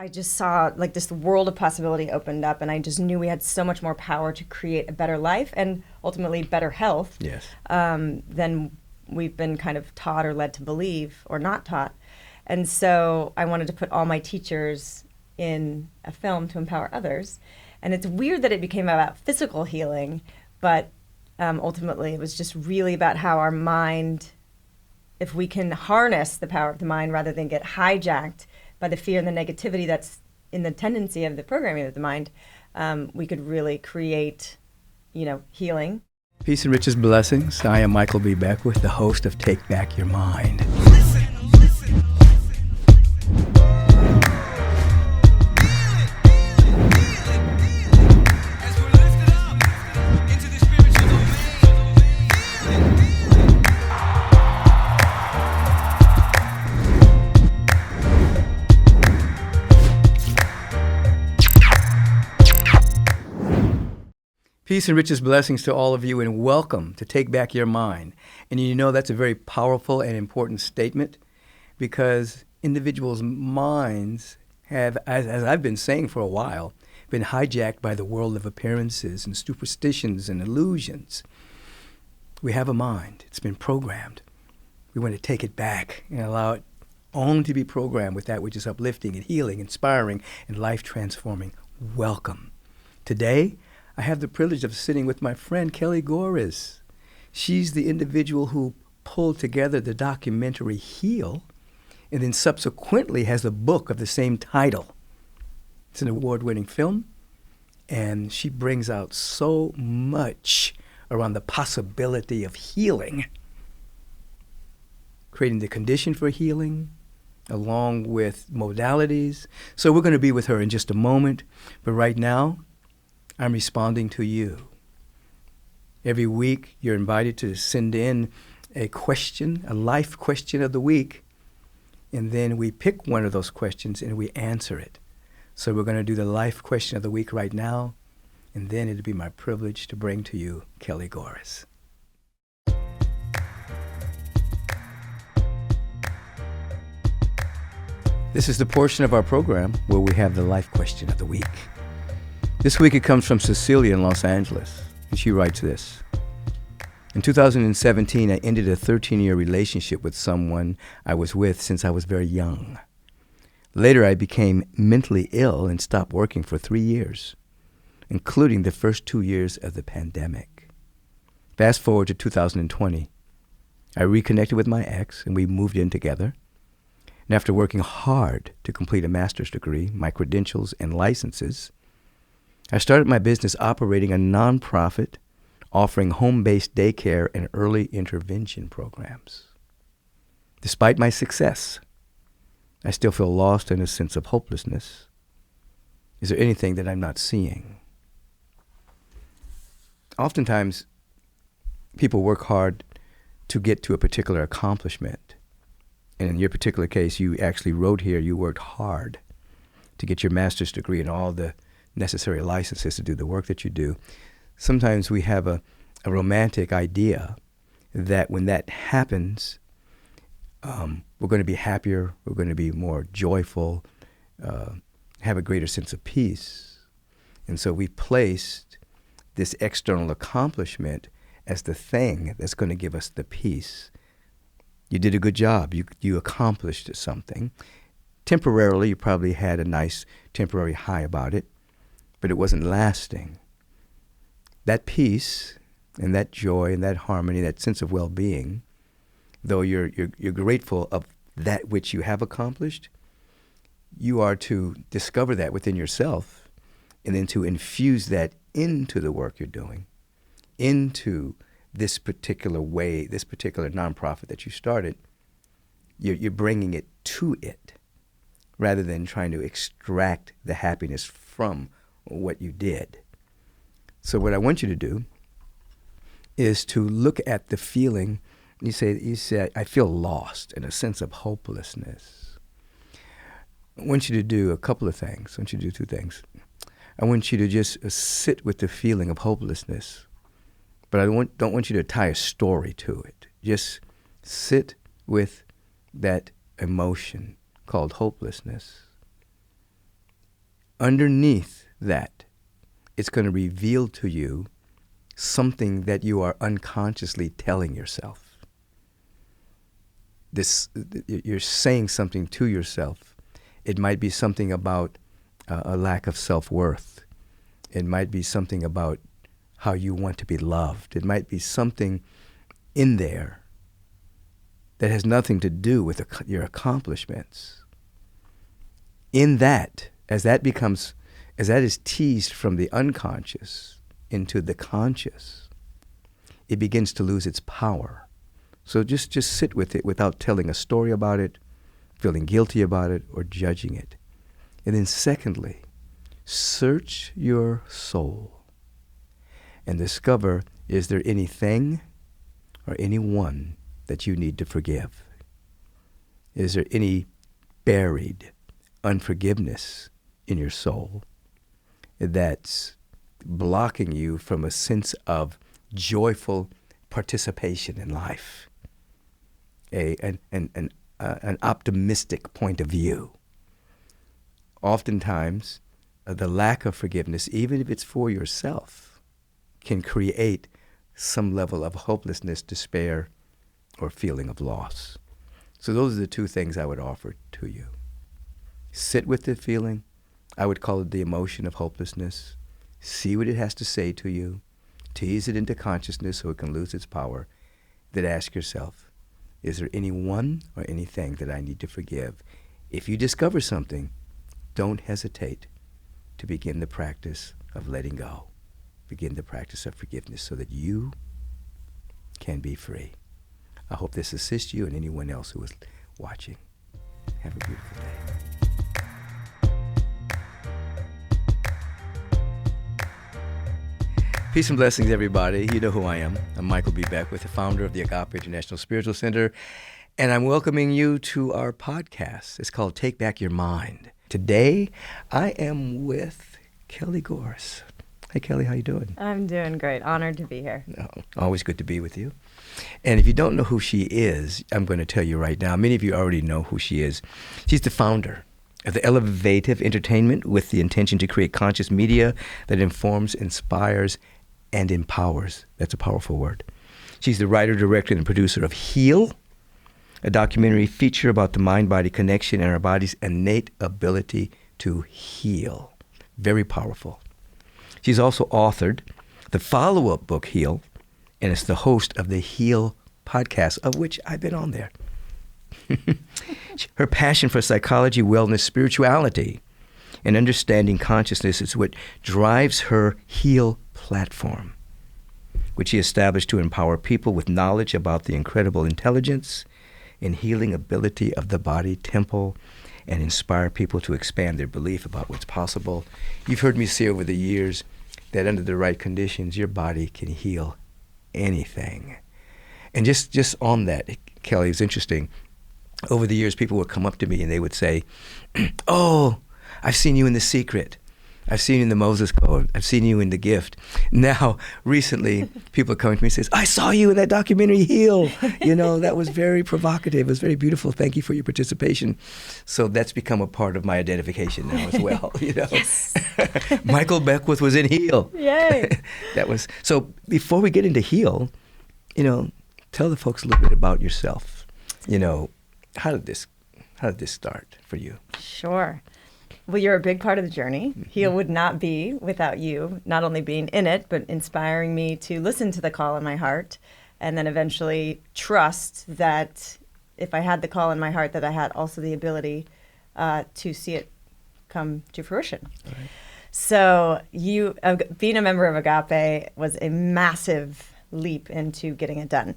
I just saw like this world of possibility opened up, and I just knew we had so much more power to create a better life and ultimately better health Yes. than we've been kind of taught or led to believe or not taught. And so I wanted to put all my teachers in a film to empower others. And it's weird that it became about physical healing, but ultimately it was just really about how our mind, if we can harness the power of the mind rather than get hijacked by the fear and the negativity that's in the tendency of the programming of the mind, we could really create, healing. Peace and riches blessings. I am Michael B. Beckwith, the host of Take Back Your Mind. Peace and riches blessings to all of you, and welcome to Take Back Your Mind. And you know that's a very powerful and important statement, because individuals' minds have, as I've been saying for a while, been hijacked by the world of appearances and superstitions and illusions. We have a mind. It's been programmed. We want to take it back and allow it only to be programmed with that which is uplifting and healing, inspiring, and life-transforming. Welcome. Today, I have the privilege of sitting with my friend Kelly Gores. She's the individual who pulled together the documentary Heal, and then subsequently has a book of the same title. It's an award-winning film, and she brings out so much around the possibility of healing, creating the condition for healing, along with modalities. So we're going to be with her in just a moment, but right now, I'm responding to you. Every week, you're invited to send in a question, a life question of the week, and then we pick one of those questions and we answer it. So we're going to do the life question of the week right now, and then it'll be my privilege to bring to you Kelly Gores. This is the portion of our program where we have the life question of the week. This week it comes from Cecilia in Los Angeles, and she writes this. In 2017, I ended a 13-year relationship with someone I was with since I was very young. Later, I became mentally ill and stopped working for 3 years, including the first 2 years of the pandemic. Fast forward to 2020. I reconnected with my ex, and we moved in together. And after working hard to complete a master's degree, my credentials, and licenses, I started my business operating a nonprofit offering home-based daycare and early intervention programs. Despite my success, I still feel lost in a sense of hopelessness. Is there anything that I'm not seeing? Oftentimes, people work hard to get to a particular accomplishment. And in your particular case, you actually wrote here, you worked hard to get your master's degree and all the necessary licenses to do the work that you do. Sometimes we have a romantic idea that when that happens, we're going to be happier, we're going to be more joyful, have a greater sense of peace. And so we placed this external accomplishment as the thing that's going to give us the peace. You did a good job. You accomplished something. Temporarily, you probably had a nice temporary high about it, but it wasn't lasting. That peace and that joy and that harmony, that sense of well-being, though you're grateful of that which you have accomplished, you are to discover that within yourself and then to infuse that into the work you're doing, into this particular way, this particular nonprofit that you started. You're bringing it to it rather than trying to extract the happiness from what you did. So what I want you to do is to look at the feeling. You say, I feel lost, in a sense of hopelessness. I want you to do a couple of things. I want you to do two things. I want you to just sit with the feeling of hopelessness, but I don't want you to tie a story to it. Just sit with that emotion called hopelessness underneath that, it's going to reveal to you something that you are unconsciously telling yourself. You're saying something to yourself. It might be something about a lack of self-worth. It might be something about how you want to be loved. It might be something in there that has nothing to do with your accomplishments. In that, as that is teased from the unconscious into the conscious, it begins to lose its power. So just sit with it without telling a story about it, feeling guilty about it, or judging it. And then secondly, search your soul and discover, is there anything or anyone that you need to forgive? Is there any buried unforgiveness in your soul that's blocking you from a sense of joyful participation in life, an optimistic point of view? Oftentimes, the lack of forgiveness, even if it's for yourself, can create some level of hopelessness, despair, or feeling of loss. So those are the two things I would offer to you. Sit with the feeling. I would call it the emotion of hopelessness. See what it has to say to you. Tease it into consciousness so it can lose its power. Then ask yourself, is there anyone or anything that I need to forgive? If you discover something, don't hesitate to begin the practice of letting go. Begin the practice of forgiveness so that you can be free. I hope this assists you and anyone else who is watching. Have a beautiful day. Peace and blessings, everybody. You know who I am. I'm Michael B. Beckwith, the founder of the Agape International Spiritual Center, and I'm welcoming you to our podcast. It's called Take Back Your Mind. Today, I am with Kelly Gores. Hey, Kelly, how you doing? I'm doing great. Honored to be here. Oh, always good to be with you. And if you don't know who she is, I'm going to tell you right now. Many of you already know who she is. She's the founder of the Elevative Entertainment with the intention to create conscious media that informs, inspires, and empowers. That's a powerful word. She's the writer, director, and producer of Heal, a documentary feature about the mind-body connection and our body's innate ability to heal. Very powerful. She's also authored the follow-up book, Heal, and is the host of the Heal podcast, of which I've been on there. Her passion for psychology, wellness, spirituality, and understanding consciousness is what drives her Heal platform, which she established to empower people with knowledge about the incredible intelligence and healing ability of the body temple and inspire people to expand their belief about what's possible. You've heard me say over the years that under the right conditions, your body can heal anything. And just on that, Kelly, it's interesting. Over the years, people would come up to me and they would say, oh, I've seen you in The Secret. I've seen you in the Moses Code. I've seen you in The Gift. Now, recently, people are coming to me and says, I saw you in that documentary, Heal. You know, that was very provocative. It was very beautiful. Thank you for your participation. So that's become a part of my identification now as well. You know, Yes. Michael Beckwith was in Heal. Yay. That was so. Before we get into Heal, you know, tell the folks a little bit about yourself. You know, how did this start for you? Sure. Well, you're a big part of the journey. Heal would not be without you, not only being in it, but inspiring me to listen to the call in my heart and then eventually trust that if I had the call in my heart, that I had also the ability to see it come to fruition. All right. So being a member of Agape was a massive leap into getting it done.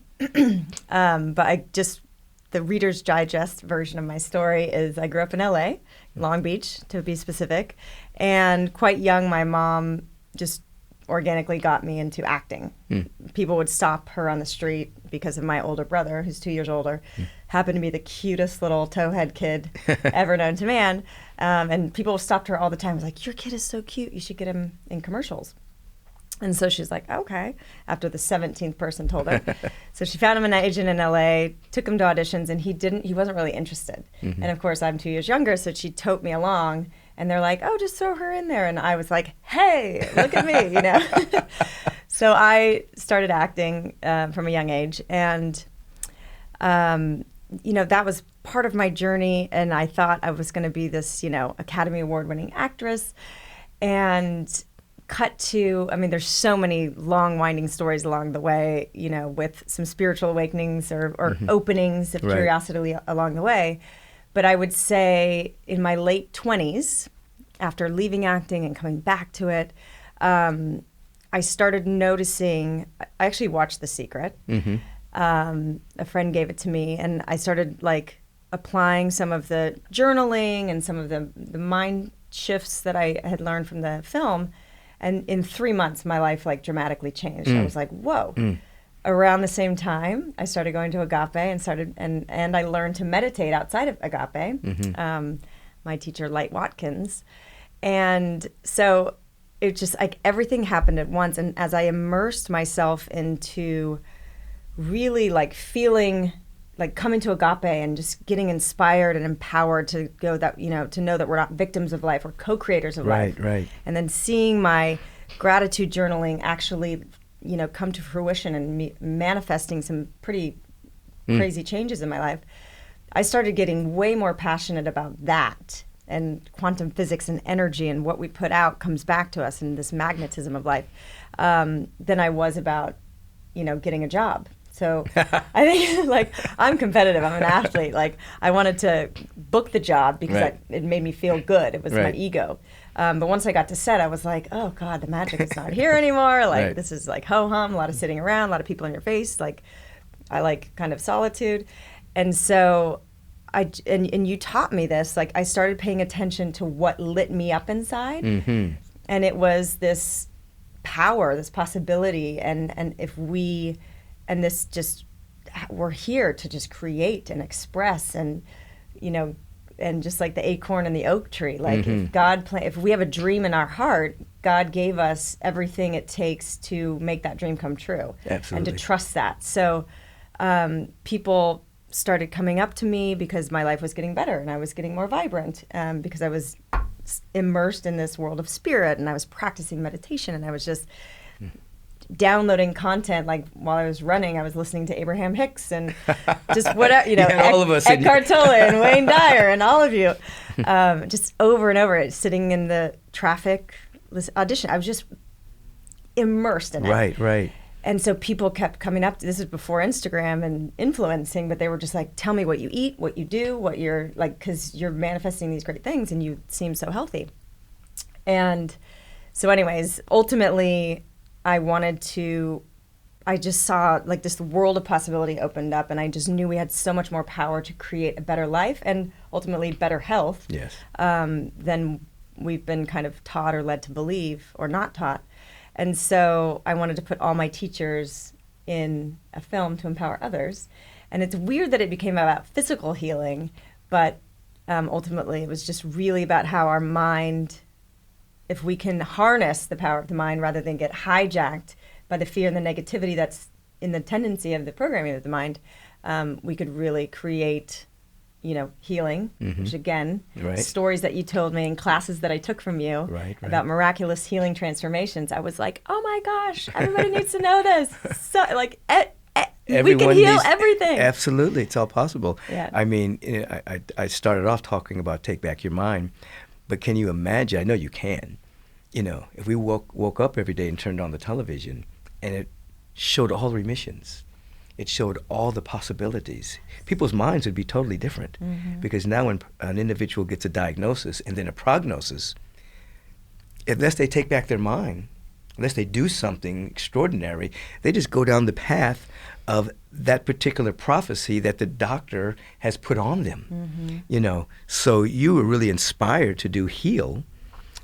But the Reader's Digest version of my story is I grew up in LA, Long Beach to be specific, and quite young my mom just organically got me into acting. People would stop her on the street because of my older brother, who's 2 years older, happened to be the cutest little towhead kid ever known to man, and people stopped her all the time. It was like, your kid is so cute, you should get him in commercials. And so she's like, okay, after the 17th person told her. So she found him an agent in LA, took him to auditions, and he wasn't really interested. And of course, I'm 2 years younger, so she tote me along And they're like, oh, just throw her in there. And I was like, hey, look at me, you know. So I started acting from a young age. And, you know, that was part of my journey. And I thought I was going to be this, you know, Academy Award-winning actress. And cut to, I mean, there's so many long, winding stories along the way, you know, with some spiritual awakenings or openings of curiosity along the way. But I would say in my late 20s, after leaving acting and coming back to it, I started noticing, I actually watched The Secret. A friend gave it to me, and I started like applying some of the journaling and some of the mind shifts that I had learned from the film. And in 3 months, my life like dramatically changed. I was like, whoa. Around the same time, I started going to Agape and I learned to meditate outside of Agape. My teacher, Light Watkins. And so it just like everything happened at once. And as I immersed myself into really like feeling like coming to Agape and just getting inspired and empowered to go that, you know, to know that we're not victims of life, we're co-creators of life. Right. And then seeing my gratitude journaling actually, you know, come to fruition and manifesting some pretty crazy changes in my life, I started getting way more passionate about that and quantum physics and energy and what we put out comes back to us and this magnetism of life than I was about, you know, getting a job. So I think like I'm competitive. I'm an athlete. Like I wanted to book the job because it made me feel good. It was my ego. But once I got to set, I was like, oh God, the magic is not here anymore. Like this is like ho-hum, a lot of sitting around, a lot of people in your face. Like I like kind of solitude. And so and you taught me this, like I started paying attention to what lit me up inside. And it was this power, this possibility. And if we, and this just, we're here to just create and express and, you know, and just like the acorn and the oak tree, like if we have a dream in our heart, God gave us everything it takes to make that dream come true. Absolutely. And to trust that. So people started coming up to me because my life was getting better and I was getting more vibrant because I was immersed in this world of spirit and I was practicing meditation and I was just downloading content. Like while I was running, I was listening to Abraham Hicks and just whatever, you know, all of us Eckhart Tolle and Wayne Dyer and all of you, just over and over, sitting in the traffic audition. I was just immersed in it. Right. And so people kept coming up. This is before Instagram and influencing, but they were just like, tell me what you eat, what you do, what you're like, because you're manifesting these great things and you seem so healthy. And so anyways, ultimately, I just saw like this world of possibility opened up and I just knew we had so much more power to create a better life and ultimately better health than we've been kind of taught or led to believe or not taught. And so I wanted to put all my teachers in a film to empower others. And it's weird that it became about physical healing, but ultimately it was just really about how our mind, if we can harness the power of the mind rather than get hijacked by the fear and the negativity that's in the tendency of the programming of the mind, we could really create, you know, healing, which again, stories that you told me in classes that I took from you about miraculous healing transformations. I was like, oh my gosh, everybody needs to know this. So like, we can heal everything. Absolutely, it's all possible. Yeah. I mean, I started off talking about Take Back Your Mind, but can you imagine? I know you can. You know, if we woke up every day and turned on the television, and it showed all remissions. It showed all the possibilities. People's minds would be totally different because now when an individual gets a diagnosis and then a prognosis, unless they take back their mind, unless they do something extraordinary, they just go down the path of that particular prophecy that the doctor has put on them. You know, so you were really inspired to heal,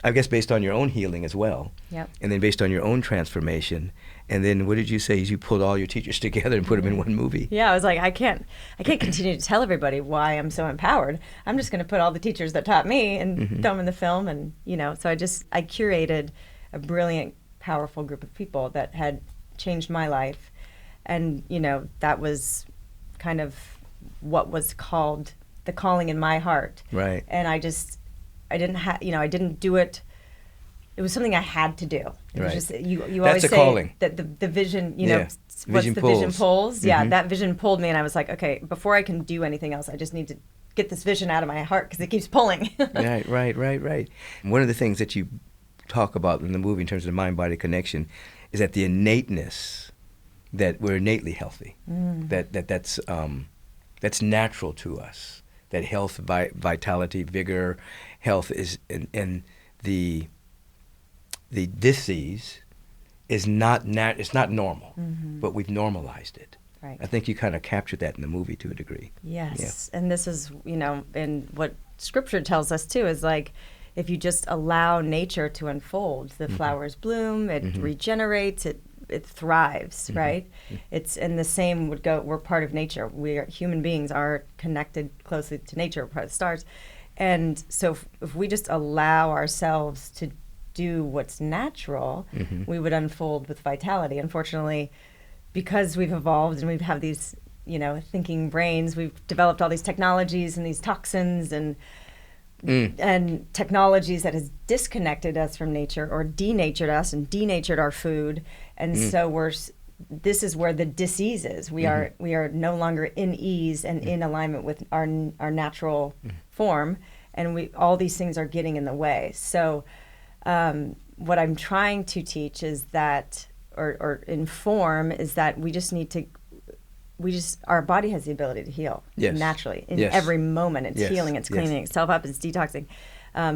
I guess based on your own healing as well, and then based on your own transformation. And then what did you say? You pulled all your teachers together and put them in one movie. Yeah, I was like, I can't continue to tell everybody why I'm so empowered. I'm just going to put all the teachers that taught me and throw them in the film. And, you know, so I curated a brilliant, powerful group of people that had changed my life. And, you know, that was kind of what was called the calling in my heart. Right. And I didn't do it. It was something I had to do. It was Right. just, you That's always a say calling. that the vision, Yeah. what's Vision the vision pulls. pulls? Yeah, Mhm. that vision pulled me, and I was like, okay, before I can do anything else, I just need to get this vision out of my heart because it keeps pulling. Right. One of the things that you talk about in the movie in terms of the mind-body connection is that the innateness, that we're innately healthy, that's natural to us. That health, vitality, vigor, health is, and the disease is not it's not normal, but we've normalized it. Right. I think you kind of captured that in the movie to a degree. Yes, and this is, and what Scripture tells us too is like, if you just allow nature to unfold, the flowers bloom, it regenerates, it thrives, right? It's, and the same would go. We're part of nature. Human beings are connected closely to nature. We're part of the stars, and so if we just allow ourselves to do what's natural, we would unfold with vitality. Unfortunately, because we've evolved and we have these, thinking brains, we've developed all these technologies and these toxins and technologies that has disconnected us from nature or denatured us and denatured our food. And so this is where the disease is. We are no longer in ease and in alignment with our natural form, and all these things are getting in the way. So what I'm trying to teach is that, or inform, is that our body has the ability to heal naturally in every moment. It's healing, it's cleaning itself up, it's detoxing.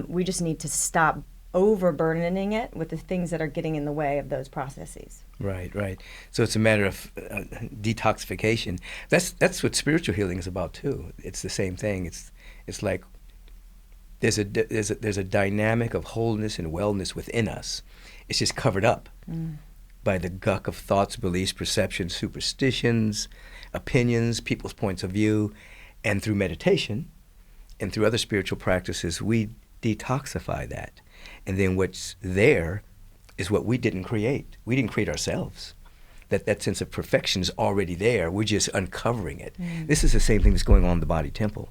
We just need to stop overburdening it with the things that are getting in the way of those processes. Right. So it's a matter of detoxification. That's what spiritual healing is about too. It's the same thing. It's like there's a dynamic of wholeness and wellness within us. It's just covered up by the guck of thoughts, beliefs, perceptions, superstitions, opinions, people's points of view, and through meditation and through other spiritual practices, we detoxify that. And then what's there is what we didn't create. We didn't create ourselves. That sense of perfection is already there. We're just uncovering it. This is the same thing that's going on in the body temple.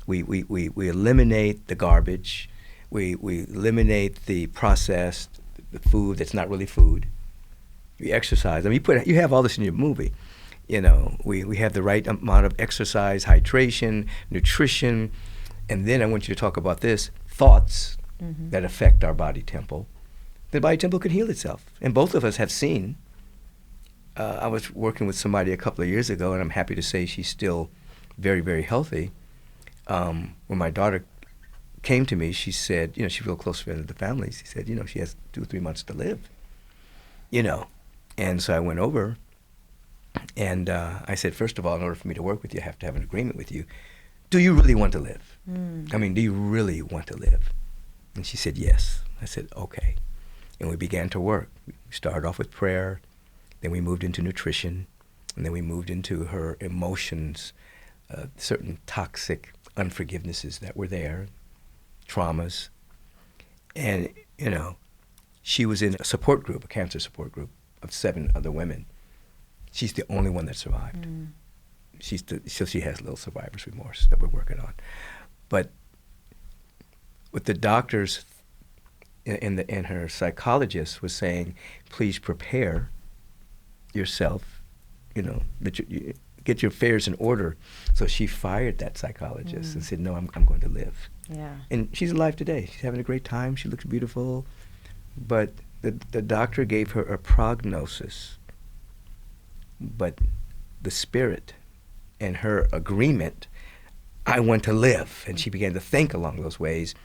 We eliminate the garbage. We eliminate the processed, the food that's not really food. We exercise. I mean, you have all this in your movie. We have the right amount of exercise, hydration, nutrition, and then I want you to talk about this, thoughts that affect our body temple. The body temple can heal itself. And both of us have seen. I was working with somebody a couple of years ago, and I'm happy to say she's still very, very healthy. When my daughter came to me, she said, she's a real close friend of the family. She said, she has 2 or 3 months to live. And so I went over, and I said, first of all, in order for me to work with you, I have to have an agreement with you. Do you really want to live? I mean, do you really want to live? And she said, yes. I said, okay. And we began to work. We started off with prayer, then we moved into nutrition, and then we moved into her emotions, certain toxic unforgivenesses that were there, traumas. And, she was in a support group, a cancer support group of 7 other women. She's the only one that survived. So she has a little survivor's remorse that we're working on. But what the doctors and her psychologist was saying, please prepare yourself, get your affairs in order. So she fired that psychologist and said, no, I'm going to live. Yeah. And she's alive today. She's having a great time. She looks beautiful. But the doctor gave her a prognosis. But the spirit and her agreement, I want to live, and she began to think along those ways,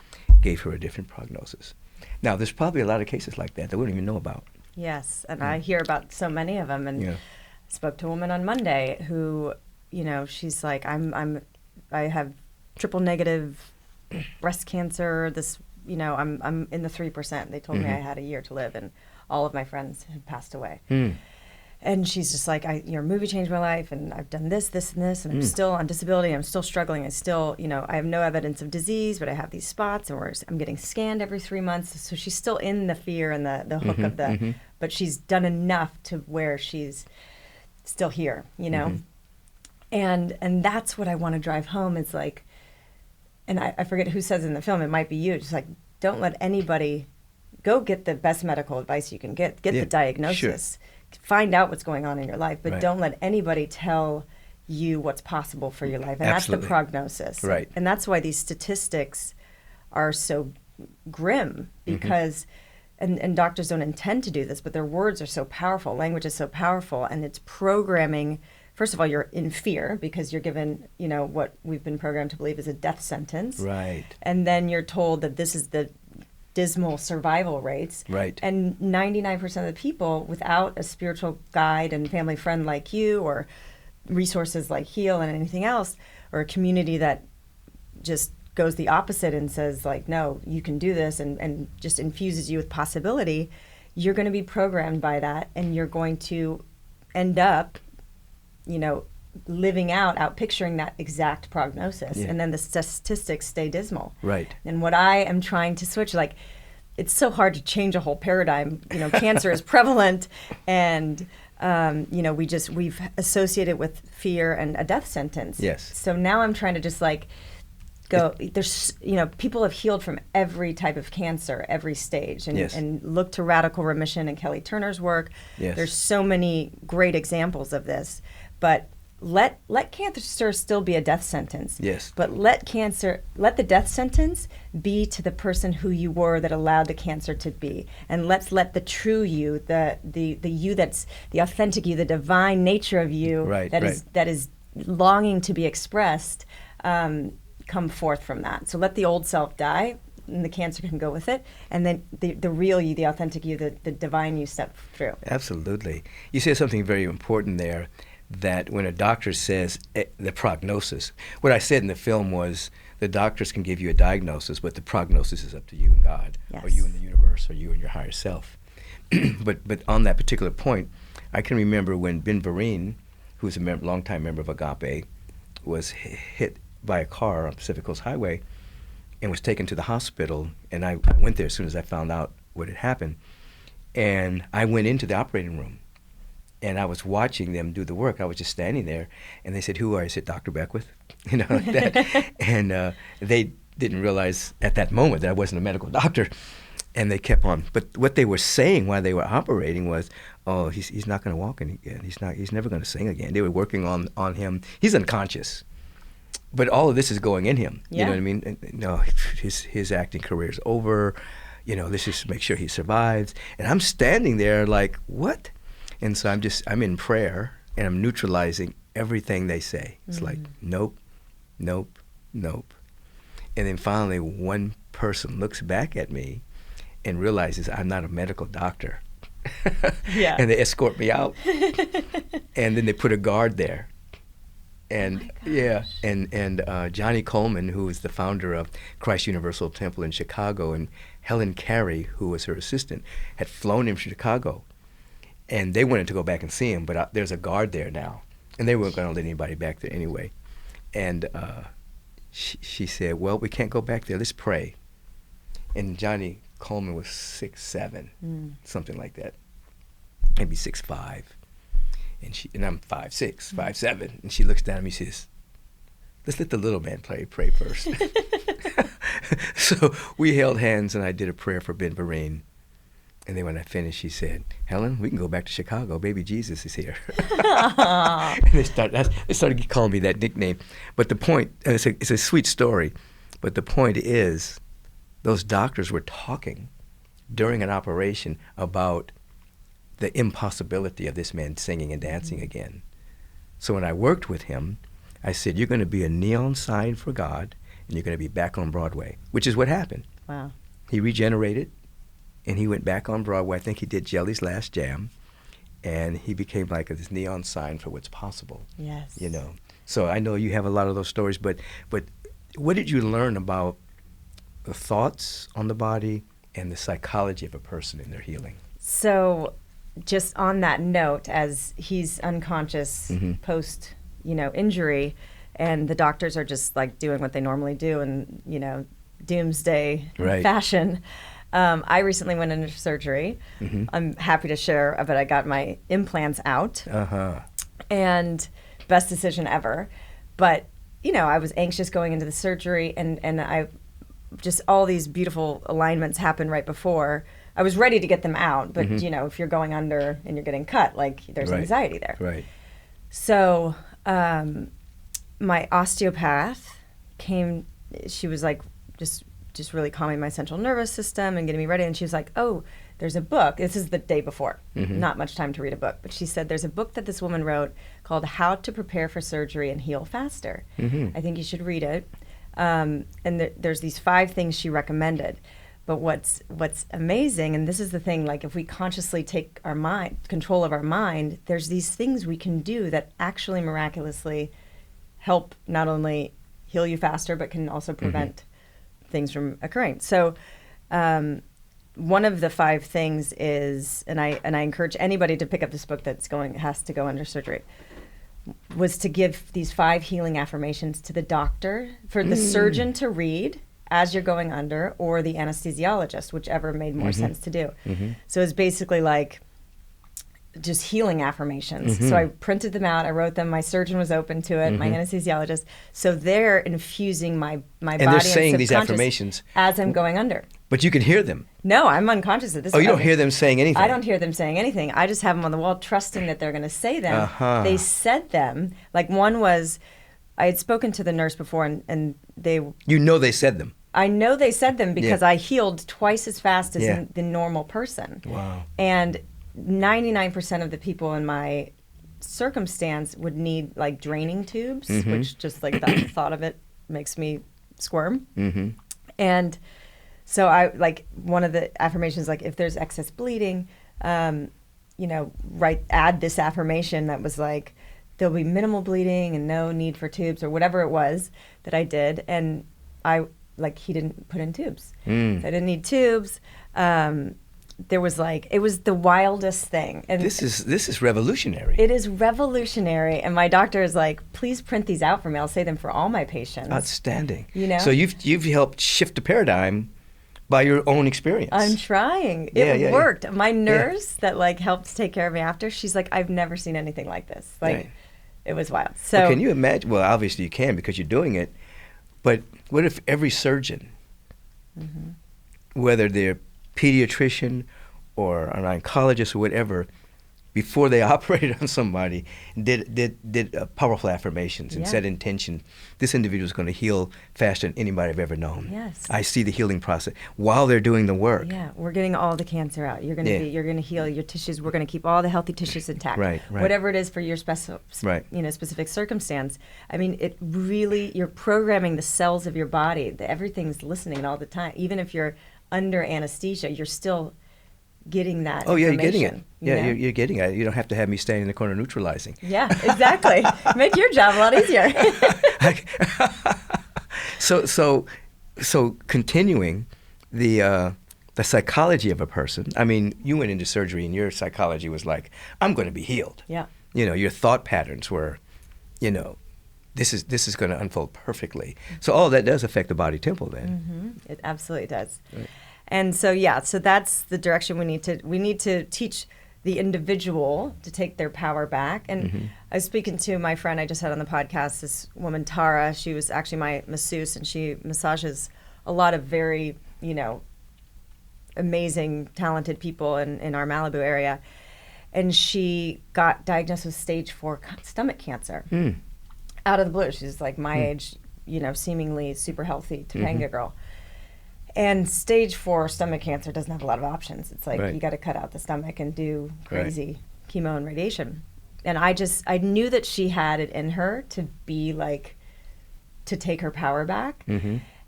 gave her a different prognosis. Now, there's probably a lot of cases like that we don't even know about. Yes, and I hear about so many of them. And I spoke to a woman on Monday who, she's like, I have triple negative breast cancer. This, I'm in the 3%. They told me I had a year to live, and all of my friends had passed away. And she's just like, your movie changed my life, and I've done this, this, and this, and I'm still on disability. I'm still struggling. I still, I have no evidence of disease, but I have these spots, and I'm getting scanned every 3 months. So she's still in the fear and the hook of the, but she's done enough to where she's still here, And that's what I want to drive home. It's like, and I forget who says in the film, it might be you, just like, don't let anybody, go get the best medical advice you can get the diagnosis, find out what's going on in your life, but don't let anybody tell you what's possible for your life. And that's the prognosis. Right. And that's why these statistics are so grim, because and doctors don't intend to do this, but their words are so powerful. Language is so powerful, and it's programming. First of all, you're in fear because you're given, what we've been programmed to believe is a death sentence. Right. And then you're told that this is the dismal survival rates. Right. And 99% of the people, without a spiritual guide and family friend like you, or resources like Heal and anything else, or a community that just goes the opposite and says, like, no, you can do this, and just infuses you with possibility, you're going to be programmed by that, and you're going to end up, living out picturing that exact prognosis. And then the statistics stay dismal. Right. And what I am trying to switch, like, it's so hard to change a whole paradigm. Cancer is prevalent, and we've associated with fear and a death sentence. Yes. So now I'm trying to just go. There's people have healed from every type of cancer, every stage, and look to radical remission and Kelly Turner's work. Yes. There's so many great examples of this, but let cancer still be a death sentence. Yes. But let the death sentence be to the person who you were that allowed the cancer to be. And let's let the true you, the you that's the authentic you, the divine nature of you that is longing to be expressed, come forth from that. So let the old self die, and the cancer can go with it, and then the real you, the authentic you, the divine you step through. Absolutely. You said something very important there, that when a doctor says the prognosis, what I said in the film was the doctors can give you a diagnosis, but the prognosis is up to you and God, or you and the universe, or you and your higher self. But on that particular point, I can remember when Ben Vereen, who's a longtime member of Agape, was hit by a car on Pacific Coast Highway and was taken to the hospital, and I went there as soon as I found out what had happened. And I went into the operating room, and I was watching them do the work. I was just standing there, and they said, "Who are you?" I said, "Dr. Beckwith," like that. And they didn't realize at that moment that I wasn't a medical doctor, and they kept on. But what they were saying while they were operating was, "Oh, he's not going to walk again. He's never going to sing again." They were working on him. He's unconscious, but all of this is going in him. You know what I mean? And, no, his acting career is over. Let's just make sure he survives. And I'm standing there like, what? And so I'm in prayer, and I'm neutralizing everything they say. It's like, nope, nope, nope. And then finally one person looks back at me and realizes I'm not a medical doctor. And they escort me out. And then they put a guard there. And and Johnny Coleman, who was the founder of Christ Universal Temple in Chicago, and Helen Carey, who was her assistant, had flown him to Chicago. And they wanted to go back and see him, but there's a guard there now. And they weren't going to let anybody back there anyway. And she said, "Well, we can't go back there. Let's pray." And Johnny Coleman was 6'7", something like that, maybe 6'5". And I'm 5'6", 5'7". And she looks down at me and says, "Let's let the little man pray first." So we held hands, and I did a prayer for Ben Vereen. And then when I finished, she said, "Helen, we can go back to Chicago. Baby Jesus is here." And they started calling me that nickname. But the point, and it's a sweet story, but the point is, those doctors were talking during an operation about the impossibility of this man singing and dancing again. So when I worked with him, I said, "You're going to be a neon sign for God, and you're going to be back on Broadway," which is what happened. Wow. He regenerated. And he went back on Broadway. I think he did Jelly's Last Jam, and he became like this neon sign for what's possible. Yes. So I know you have a lot of those stories, but what did you learn about the thoughts on the body and the psychology of a person in their healing? So, just on that note, as he's unconscious post, injury, and the doctors are just like doing what they normally do in, doomsday fashion. I recently went into surgery. I'm happy to share, but I got my implants out. And best decision ever. But I was anxious going into the surgery, and I just all these beautiful alignments happened right before. I was ready to get them out, but if you're going under and you're getting cut, like there's anxiety there. Right. So my osteopath came. She was like just really calming my central nervous system and getting me ready. And she was like, "Oh, there's a book." This is the day before. Not much time to read a book, but she said there's a book that this woman wrote called "How to Prepare for Surgery and Heal Faster." I think you should read it. And there's these 5 things she recommended. But what's amazing, and this is the thing, like if we consciously take control of our mind, there's these things we can do that actually miraculously help not only heal you faster, but can also prevent things from occurring. So one of the 5 things is, and I encourage anybody to pick up this book has to go under surgery, was to give these 5 healing affirmations to the doctor, for the surgeon to read as you're going under, or the anesthesiologist, whichever made more sense to do. So it's basically like just healing affirmations. So I printed them out, I wrote them, my surgeon was open to it, my anesthesiologist. So they're infusing my body and they're saying and these affirmations as I'm going under. But you can hear them. No, I'm unconscious at this Oh, point. you don't hear them saying anything? I don't hear them saying anything. I just have them on the wall, trusting that they're going to say them. They said them. Like one was, I had spoken to the nurse before, and they... You know they said them. I know they said them because I healed twice as fast as the normal person. Wow. And 99% of the people in my circumstance would need like draining tubes, which just like the thought of it makes me squirm. And so I like one of the affirmations, like if there's excess bleeding, add this affirmation that was like, there'll be minimal bleeding and no need for tubes, or whatever it was that I did. And he didn't put in tubes. So I didn't need tubes. There was it was the wildest thing. And this is revolutionary. It is revolutionary. And my doctor is like, please print these out for me. I'll say them for all my patients. Outstanding. So you've helped shift the paradigm by your own experience. I'm trying. It worked. Yeah. My nurse that helped take care of me after, she's like, I've never seen anything like this. It was wild. So can you imagine? Well, obviously you can because you're doing it. But what if every surgeon, whether they're pediatrician or an oncologist or whatever, before they operated on somebody, did powerful affirmations and set intention. This individual is going to heal faster than anybody I've ever known. Yes. I see the healing process while they're doing the work. Yeah, we're getting all the cancer out. You're going to heal your tissues. We're going to keep all the healthy tissues intact. Right. Whatever it is for your specific circumstance. I mean, it really, you're programming the cells of your body. Everything's listening all the time. Even if you're under anesthesia, you're still getting that information. You're getting it. You're getting it. You don't have to have me standing in the corner neutralizing. Yeah, exactly. Make your job a lot easier. So continuing the psychology of a person. I mean, you went into surgery and your psychology was like, I'm going to be healed. Yeah. Your thought patterns were, this is going to unfold perfectly. So all that does affect the body temple then. It absolutely does. Right. And so so that's the direction we need to teach the individual to take their power back. And I was speaking to my friend I just had on the podcast, this woman Tara. She was actually my masseuse, and she massages a lot of very amazing, talented people in our Malibu area. And she got diagnosed with stage 4 stomach cancer out of the blue. She's like my age, seemingly super healthy Topanga girl. And stage 4 stomach cancer doesn't have a lot of options. It's like you got to cut out the stomach and do crazy chemo and radiation. And I knew that she had it in her to be to take her power back.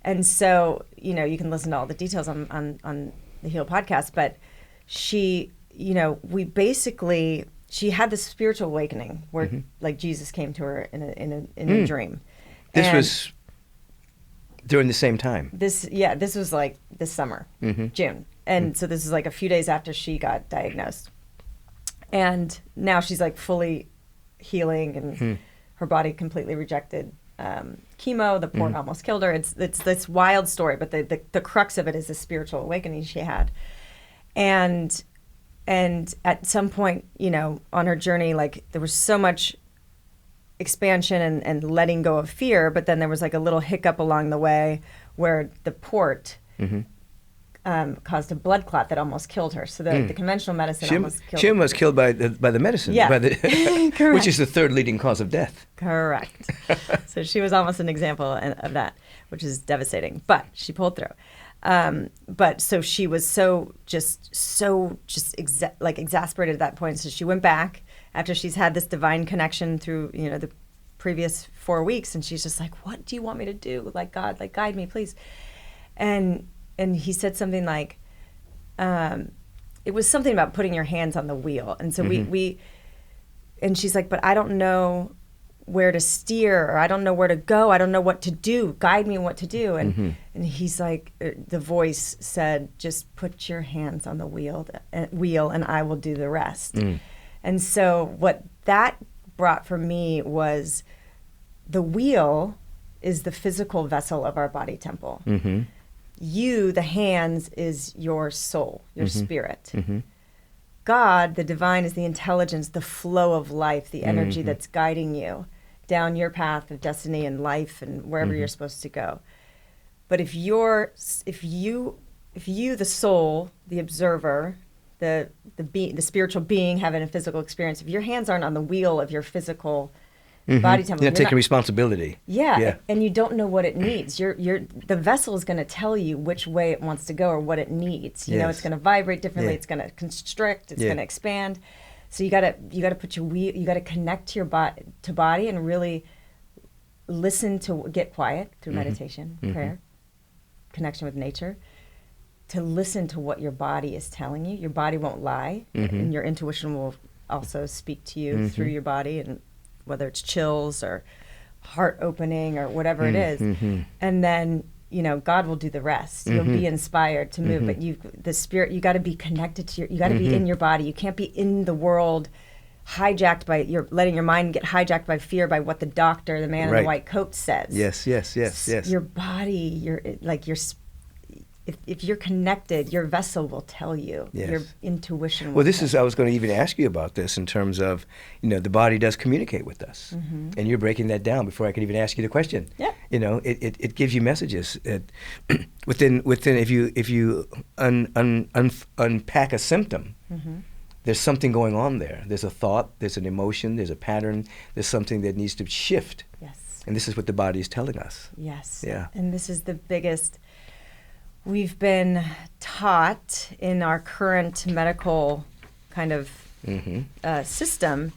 And so, you can listen to all the details on the Heal podcast, but she, she had this spiritual awakening where Jesus came to her in a dream. This was during the same time. This was this summer, June. And so this is a few days after she got diagnosed. And now she's fully healing, and her body completely rejected chemo. The port almost killed her. It's this wild story, but the crux of it is the spiritual awakening she had. And at some point, on her journey, there was so much expansion and letting go of fear, but then there was like a little hiccup along the way where the port caused a blood clot that almost killed her. So the conventional medicine almost killed her. She was killed by the medicine, Yeah. Correct. which is the third leading cause of death. Correct. So she was almost an example of that, which is devastating. But she pulled through. But so she was exasperated at that point. So she went back after she's had this divine connection through, the previous 4 weeks. And she's just like, what do you want me to do? Like, God, like, guide me, please. And he said something like, it was something about putting your hands on the wheel. And so and she's like, but I don't know where to steer, or I don't know where to go. I don't know what to do. Guide me what to do. And he's like, the voice said, just put your hands on the wheel and I will do the rest. And so what that brought for me was the wheel is the physical vessel of our body temple. You, the hands, is your soul, your spirit. God, the divine, is the intelligence, the flow of life, the energy that's guiding you down your path of destiny and life and wherever you're supposed to go. But if you, the soul, the observer, the spiritual being having a physical experience, if your hands aren't on the wheel of your physical body temple, You're not taking responsibility. Yeah, and you don't know what it needs. The vessel is going to tell you which way it wants to go or what it needs. You know, it's going to vibrate differently. It's going to constrict. It's going to expand. So you got to put your wheel. You got to connect to your body and really listen to get quiet through meditation, prayer, connection with nature. To listen to what your body is telling you. Your body won't lie, and your intuition will also speak to you through your body, and whether it's chills or heart opening or whatever it is. And then, God will do the rest. You'll be inspired to move, but the spirit, you got to be connected to you got to be in your body. You can't be in the world hijacked by, you're letting your mind get hijacked by fear, by what the doctor, the man in the white coat says. Yes. Your body, if you're connected, your vessel will tell you. Yes. Your intuition will Well, I was going to even ask you about this in terms of, the body does communicate with us. And you're breaking that down before I could even ask you the question. Yeah. It gives you messages. Within if you unpack a symptom, there's something going on there. There's a thought, there's an emotion, there's a pattern, there's something that needs to shift. Yes. And this is what the body is telling us. Yes. Yeah. And this is the biggest. We've been taught in our current medical kind of system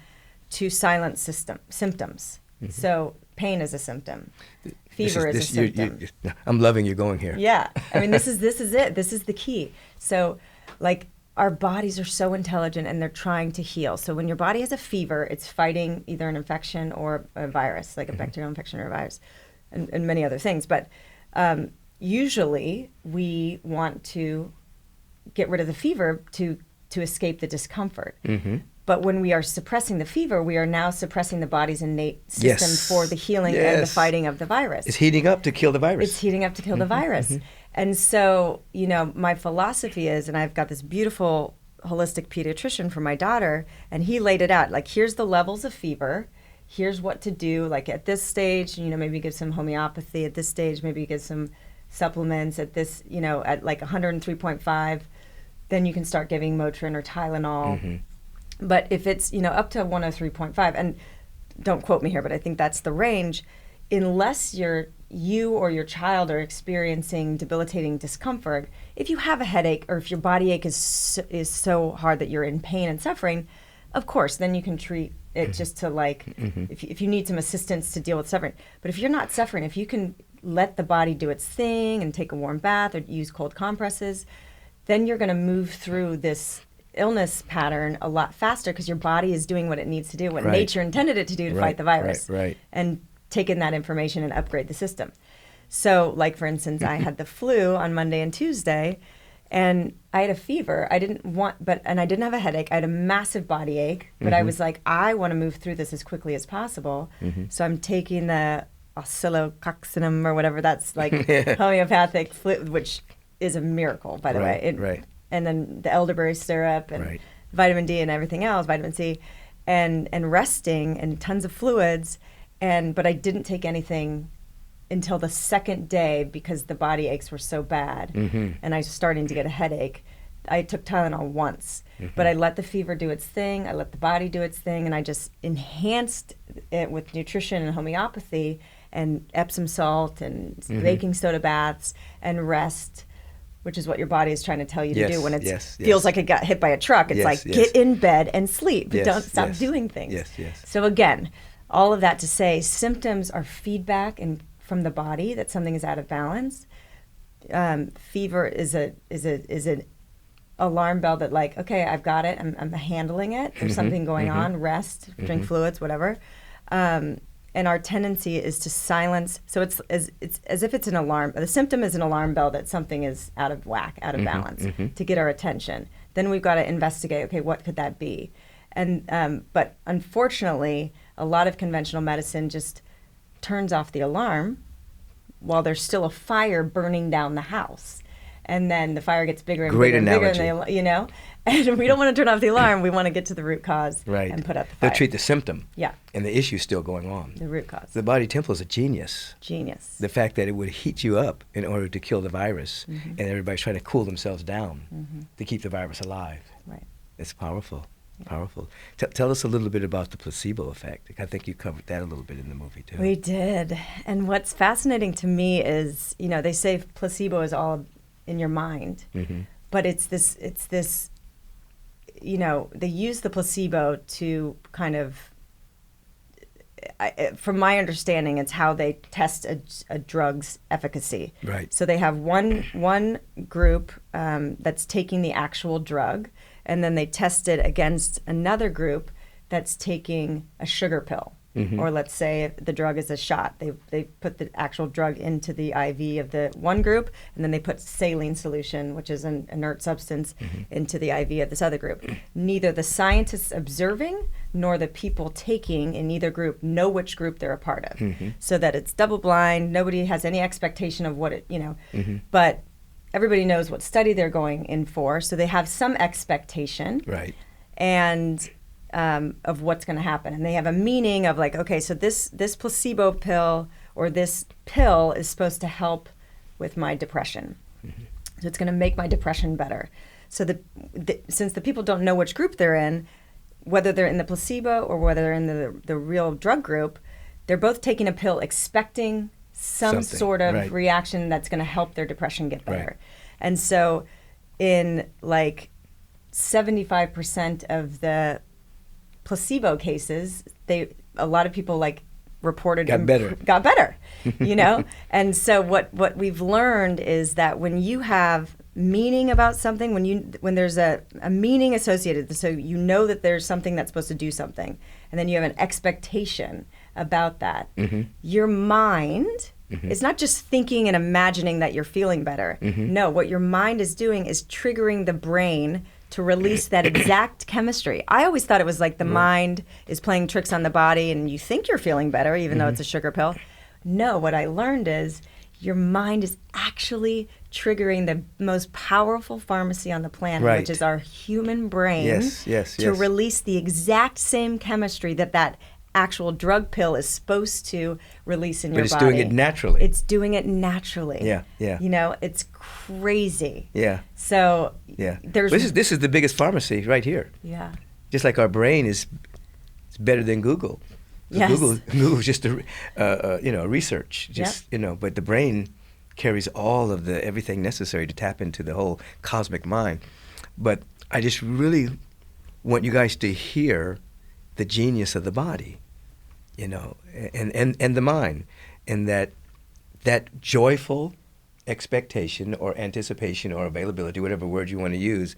to silence symptoms. So pain is a symptom. Fever is a symptom. I'm loving you going here. Yeah. I mean, this is it. This is the key. So, like, our bodies are so intelligent and they're trying to heal. So when your body has a fever, it's fighting either an infection or a virus, like a bacterial infection or a virus, and many other things. But usually we want to get rid of the fever to escape the discomfort. But when we are suppressing the fever, we are now suppressing the body's innate system for the healing and the fighting of the virus. It's heating up to kill the virus. It's heating up to kill the virus. And so, my philosophy is, and I've got this beautiful holistic pediatrician for my daughter, and he laid it out, like, here's the levels of fever. Here's what to do. Like, at this stage, maybe give some homeopathy. At this stage, maybe give some supplements. At this, at like 103.5, then you can start giving Motrin or Tylenol. But if it's, up to 103.5, and don't quote me here, but I think that's the range, unless you or your child are experiencing debilitating discomfort, if you have a headache or if your body ache is so hard that you're in pain and suffering, of course, then you can treat it just to, like, if you need some assistance to deal with suffering. But if you're not suffering, if you can let the body do its thing and take a warm bath or use cold compresses, then you're going to move through this illness pattern a lot faster because your body is doing what it needs to do, what nature intended it to do to fight the virus. And taking that information and upgrade the system. So, like, for instance, I had the flu on Monday and Tuesday, and I had a fever. I didn't have a headache. I had a massive body ache, but I was like, I want to move through this as quickly as possible. So I'm taking the oscillococcinum or whatever, that's like homeopathic flu, which is a miracle, by the way. And then the elderberry syrup and vitamin D and everything else, vitamin C, and resting and tons of fluids. but I didn't take anything until the second day because the body aches were so bad, and I was starting to get a headache. I took Tylenol once, but I let the fever do its thing. I let the body do its thing, and I just enhanced it with nutrition and homeopathy and Epsom salt and baking soda baths and rest, which is what your body is trying to tell you to do when it feels like it got hit by a truck. It's get in bed and sleep. Don't stop doing things. So again, all of that to say, symptoms are feedback and from the body that something is out of balance. Fever is an alarm bell that like, okay, I've got it. I'm handling it. There's something going on. Rest, drink fluids, whatever. And our tendency is to silence. So it's as if it's an alarm. The symptom is an alarm bell that something is out of whack, out of balance, to get our attention. Then we've got to investigate. Okay, what could that be? And but unfortunately, a lot of conventional medicine just turns off the alarm while there's still a fire burning down the house. And then the fire gets bigger and bigger and bigger, and and we don't want to turn off the alarm. We want to get to the root cause and put out the fire. They'll treat the symptom. Yeah. And the issue's still going on. The root cause. The body temple is a genius. Genius. The fact that it would heat you up in order to kill the virus, and everybody's trying to cool themselves down to keep the virus alive. Right. It's powerful. Powerful. Tell us a little bit about the placebo effect. I think you covered that a little bit in the movie too. We did. And what's fascinating to me is, they say placebo is all in your mind, but it's this, they use the placebo to kind of, from my understanding, it's how they test a drug's efficacy. Right. So they have one group that's taking the actual drug, and then they test it against another group that's taking a sugar pill. Or let's say if the drug is a shot. They put the actual drug into the IV of the one group, and then they put saline solution, which is an inert substance, into the IV of this other group. Neither the scientists observing nor the people taking in either group know which group they're a part of. So that it's double blind. Nobody has any expectation of what it, but everybody knows what study they're going in for. So they have some expectation. Right. And of what's going to happen, and they have a meaning of like, okay, so this placebo pill or this pill is supposed to help with my depression, so it's going to make my depression better. So since the people don't know which group they're in, whether they're in the placebo or whether they're in the real drug group, they're both taking a pill expecting something, sort of reaction that's going to help their depression get better. And so in like 75% of the placebo cases, a lot of people like reported got better, and so what we've learned is that when you have meaning about something, when there's a meaning associated, so that there's something that's supposed to do something, and then you have an expectation about that, your mind is not just thinking and imagining that you're feeling better. No, what your mind is doing is triggering the brain to release that exact chemistry. I always thought it was like the mind is playing tricks on the body and you think you're feeling better even though it's a sugar pill. No, what I learned is your mind is actually triggering the most powerful pharmacy on the planet, which is our human brain, to release the exact same chemistry that actual drug pill is supposed to release in your body. But it's doing it naturally. It's doing it naturally. Yeah. It's crazy. Yeah. So this is the biggest pharmacy right here. Yeah. Just like our brain is better than Google. Yes. Google's just a research. But the brain carries all of everything necessary to tap into the whole cosmic mind. But I just really want you guys to hear the genius of the body, and the mind, and that joyful expectation or anticipation or availability, whatever word you want to use,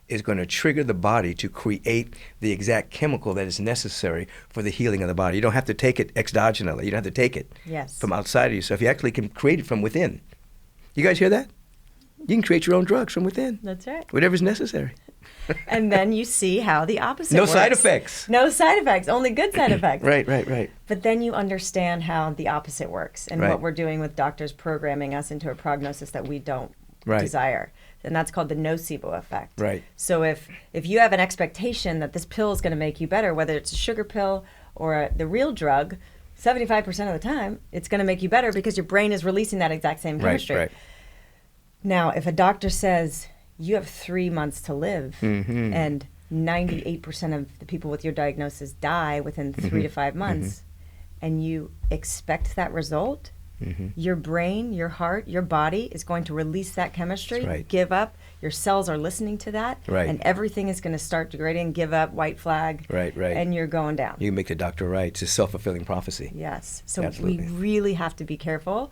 is going to trigger the body to create the exact chemical that is necessary for the healing of the body. You don't have to take it exogenously. You don't have to take it from outside of yourself. You actually can create it from within. You guys hear that? You can create your own drugs from within. That's right. Whatever's necessary. And then you see how the opposite works. No side effects, only good side effects. Right. But then you understand how the opposite works and what we're doing with doctors programming us into a prognosis that we don't desire. And that's called the nocebo effect. Right. So if you have an expectation that this pill is going to make you better, whether it's a sugar pill or the real drug, 75% of the time, it's going to make you better because your brain is releasing that exact same chemistry. Right. Now, if a doctor says you have 3 months to live Mm-hmm. and 98% of the people with your diagnosis die within 3 to 5 months, and you expect that result, your brain, your heart, your body is going to release that chemistry, That's right. give up. Your cells are listening to that, Right. and everything is going to start degrading, give up, white flag, Right. and you're going down. You make the doctor right. It's a self-fulfilling prophecy. Yes. So Absolutely. we really have to be careful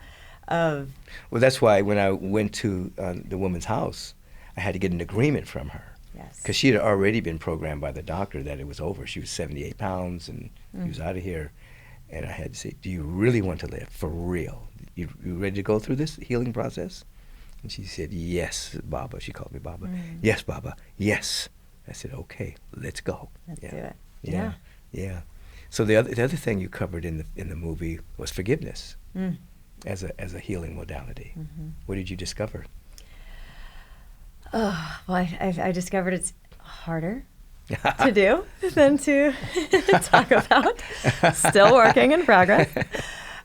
of... Well, that's why when I went to the woman's house, I had to get an agreement from her. Yes. Because she had already been programmed by the doctor that it was over. She was 78 pounds and she was out of here. And I had to say, do you really want to live for real? You ready to go through this healing process? And she said, yes, Baba. She called me Baba. Yes, Baba. Yes. I said, okay, let's go. Let's do it. Yeah. Yeah. So the other thing you covered in the movie was forgiveness as a healing modality. What did you discover? Oh, well, I discovered it's harder to do than to talk about. Still working in progress.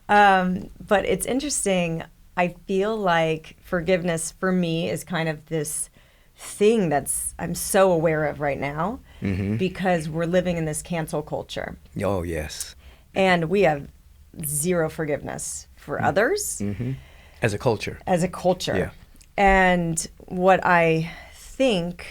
But it's interesting. I feel like forgiveness for me is kind of this thing I'm so aware of right now because we're living in this cancel culture. Oh, yes. And we have zero forgiveness for others. As a culture. As a culture. Yeah. And what I think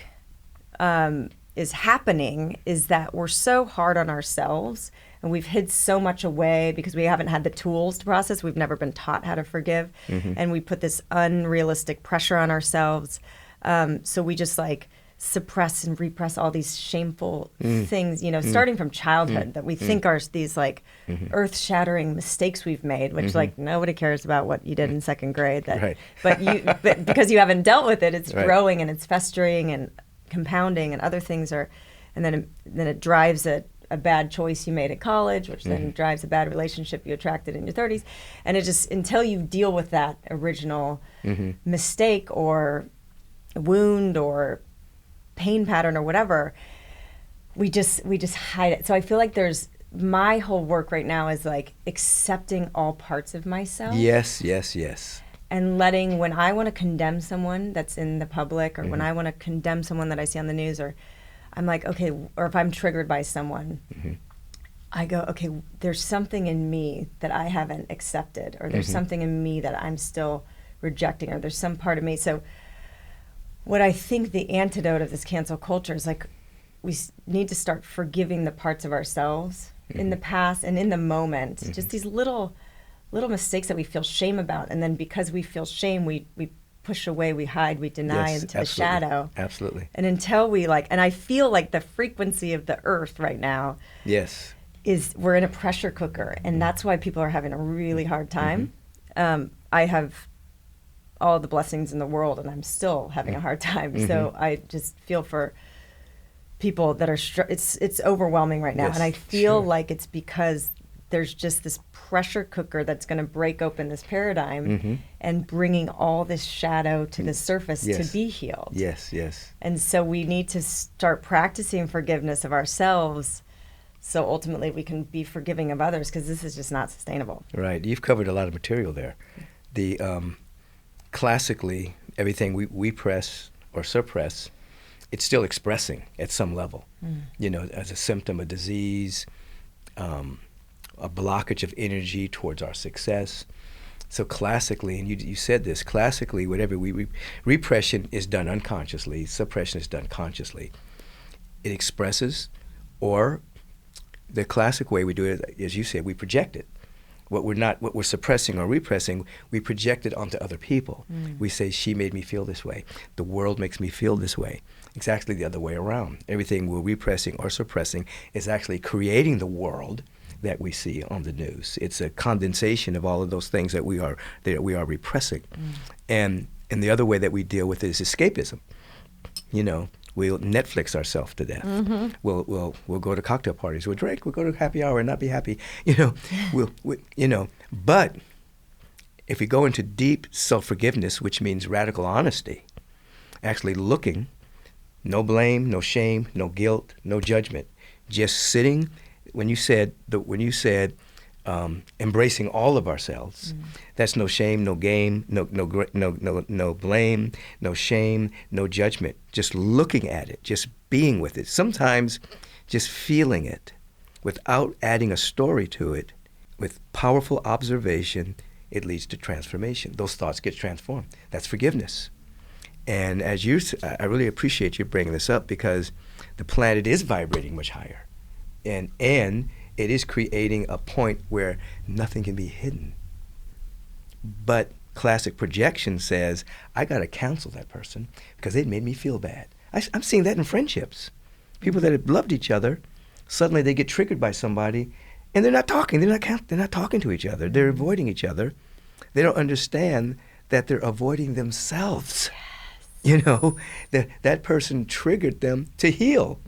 is happening is that we're so hard on ourselves and we've hid so much away because we haven't had the tools to process. We've never been taught how to forgive. And we put this unrealistic pressure on ourselves. So we just like suppress and repress all these shameful things, starting from childhood that we think are these like earth-shattering mistakes we've made, which like nobody cares about what you did in second grade. Right. But because you haven't dealt with it, it's Right. growing and it's festering and compounding and other things are, and then it drives a bad choice you made at college, which then drives a bad relationship you attracted in your 30s. And it just, until you deal with that original mistake or wound or pain pattern or whatever, we just hide it. So I feel like my whole work right now is like accepting all parts of myself. Yes. And letting, when I want to condemn someone that's in the public or when I want to condemn someone that I see on the news, or I'm like, okay, or if I'm triggered by someone, I go, okay, there's something in me that I haven't accepted, or there's something in me that I'm still rejecting, or there's some part of me. So what I think the antidote of this cancel culture is like, we need to start forgiving the parts of ourselves in the past and in the moment, just these little mistakes that we feel shame about. And then because we feel shame, we push away, we hide, we deny into the shadow. Absolutely. And until we and I feel like the frequency of the earth right now Yes. is we're in a pressure cooker. And that's why people are having a really hard time. I have all the blessings in the world and I'm still having a hard time. So I just feel for people that are, it's overwhelming right now. Yes, and I feel sure. like it's because there's just this pressure cooker that's going to break open this paradigm and bringing all this shadow to the surface to be healed. Yes. And so we need to start practicing forgiveness of ourselves so ultimately we can be forgiving of others, because this is just not sustainable. Right. You've covered a lot of material there. The classically, everything we press or suppress, it's still expressing at some level, as a symptom of disease, a blockage of energy towards our success. So classically, and you said this, classically, whatever repression is done unconsciously, suppression is done consciously. It expresses, or the classic way we do it, as you said, we project it. What we're suppressing or repressing, we project it onto other people. We say, she made me feel this way. The world makes me feel this way. It's actually the other way around. Everything we're repressing or suppressing is actually creating the world that we see on the news. It's a condensation of all of those things that we are repressing. And the other way that we deal with it is escapism. We'll Netflix ourselves to death. We'll go to cocktail parties. We'll drink. We'll go to happy hour and not be happy. But if we go into deep self-forgiveness, which means radical honesty, actually looking, no blame, no shame, no guilt, no judgment, just sitting. When you said embracing all of ourselves. That's no shame, no game, no blame, no shame, no judgment. Just looking at it, just being with it. Sometimes just feeling it without adding a story to it. With powerful observation, it leads to transformation. Those thoughts get transformed. That's forgiveness. And as I really appreciate you bringing this up, because the planet is vibrating much higher. And it is creating a point where nothing can be hidden. But classic projection says, I got to counsel that person because they made me feel bad. I'm seeing that in friendships. People that have loved each other, suddenly they get triggered by somebody, and they're not talking. They're not talking to each other. They're avoiding each other. They don't understand that they're avoiding themselves. You know, that person triggered them to heal,